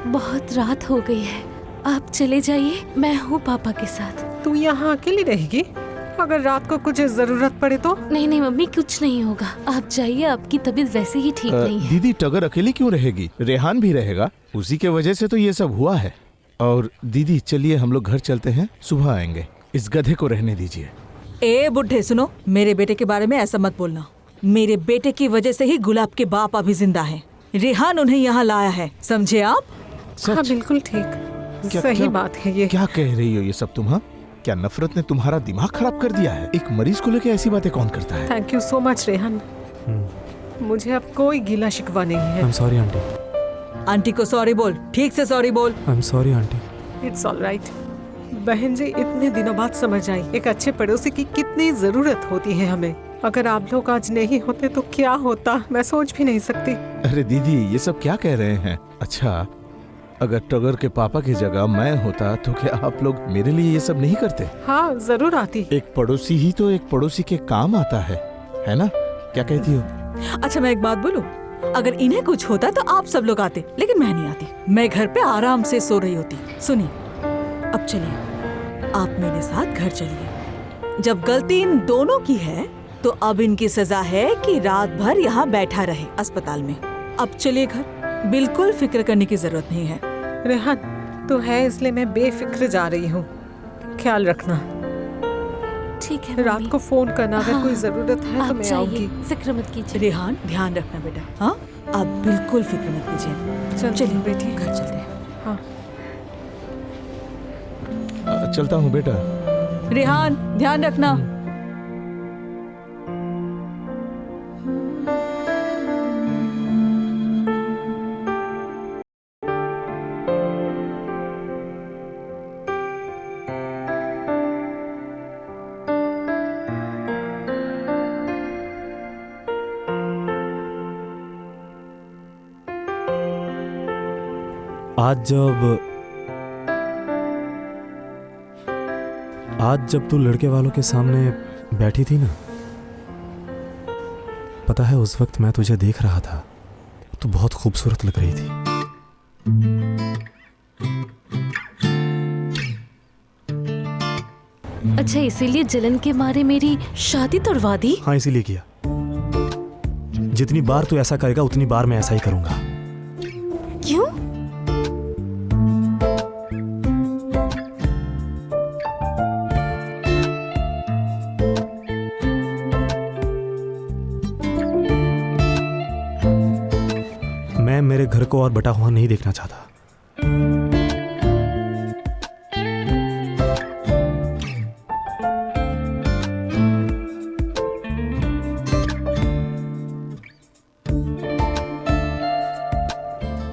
बहुत रात हो गई है, आप चले जाइए, मैं हूँ पापा के साथ। तू यहाँ अकेली रहेगी? अगर रात को कुछ जरूरत पड़े तो? नहीं मम्मी, कुछ नहीं होगा, आप जाइए, आपकी तबीयत वैसे ही ठीक नहीं है। दीदी, टगर अकेली क्यों रहेगी? रेहान भी रहेगा, उसी के वजह से तो ये सब हुआ है। और दीदी, चलिए हम लोग घर चलते हैं, सुबह आएंगे। इस गधे को रहने दीजिए। ए बुढ़े, सुनो, मेरे बेटे के बारे में ऐसा मत बोलना। मेरे बेटे की वजह से ही गुलाब के बाप अभी जिंदा हैं। रेहान उन्हें यहाँ लाया है, समझे आप? हाँ, बिल्कुल ठीक, सही बात है ये। क्या कह रही हो ये सब तुम? हाँ, क्या नफरत ने तुम्हारा दिमाग खराब कर दिया है? एक मरीज को लेकर ऐसी बातें कौन करता है? Thank you so much Rehan, मुझे अब कोई गिला शिकवा नहीं है। I am sorry aunty. Aunty को सॉरी बोल, ठीक से सॉरी बोल। I am sorry aunty. It's all right. बहन जी, इतने दिनों बाद समझ आई एक अच्छे पड़ोसी की कितनी जरूरत होती है हमें। अगर आप लोग आज नहीं होते तो क्या होता, मैं सोच भी नहीं सकती। अरे दीदी, ये सब क्या कह रहे हैं? अच्छा, अगर टगर के पापा की जगह मैं होता तो क्या आप लोग मेरे लिए ये सब नहीं करते? हाँ, जरूर आती। एक पड़ोसी ही तो एक पड़ोसी के काम आता है ना? क्या कहती हो? अच्छा, मैं एक बात बोलूं? अगर इन्हें कुछ होता तो आप सब लोग आते, लेकिन मैं नहीं आती। मैं घर पे आराम से सो रही होती। सुनिए, अब चलिए, आप मेरे साथ घर चलिए। जब गलती इन दोनों की है तो अब इनकी सजा है कि रात भर यहाँ बैठा रहे अस्पताल में। अब चलिए घर, बिल्कुल फिक्र करने की जरूरत नहीं है। रेहान, तो है इसलिए मैं बेफिक्र जा रही हूँ। ख्याल रखना। ठीक है रात मम्मी। को फोन करना, अगर हाँ, कोई जरूरत है तो आप मैं जाइए, आऊंगी। फिक्र मत कीजिए। रेहान, ध्यान रखना बेटा। हाँ, आप बिल्कुल फिक्र मत कीजिए। चलिए बेटी। घर चलते हैं। हाँ। चलता हूँ बेटा। रेहान, ध्यान रखना। आज जब तू लड़के वालों के सामने बैठी थी ना, पता है उस वक्त मैं तुझे देख रहा था। तू बहुत खूबसूरत लग रही थी। अच्छा, इसीलिए जलन के मारे मेरी शादी तोड़वा दी? हाँ, इसीलिए किया। जितनी बार तू ऐसा करेगा उतनी बार मैं ऐसा ही करूंगा। क्यों? मैं मेरे घर को और बटा हुआ नहीं देखना चाहता।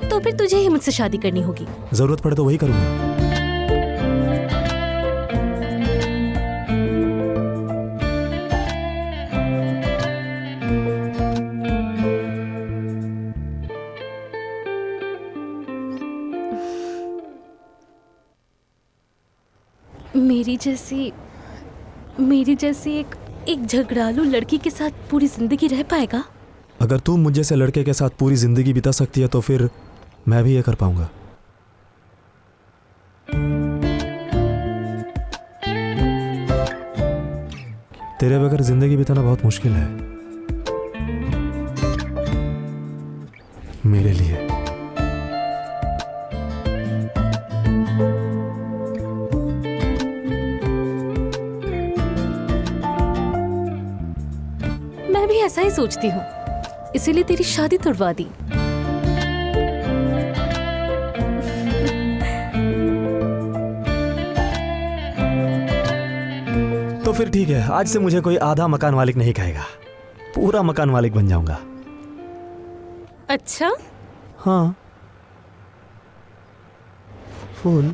तो फिर तुझे ही मुझसे शादी करनी होगी। जरूरत पड़े तो वही करूंगा। मेरी जैसी एक झगड़ालू लड़की के साथ पूरी जिंदगी रह पाएगा? अगर तू मुझ जैसे लड़के के साथ पूरी जिंदगी बिता सकती है तो फिर मैं भी ये कर पाऊंगा। तेरे बगैर जिंदगी बिताना बहुत मुश्किल है मेरे लिए। मैं भी ऐसा ही सोचती हूँ, इसीलिए तेरी शादी तोड़वा दी। तो फिर ठीक है, आज से मुझे कोई आधा मकान मालिक नहीं कहेगा, पूरा मकान मालिक बन जाऊंगा। अच्छा? हाँ, फुल।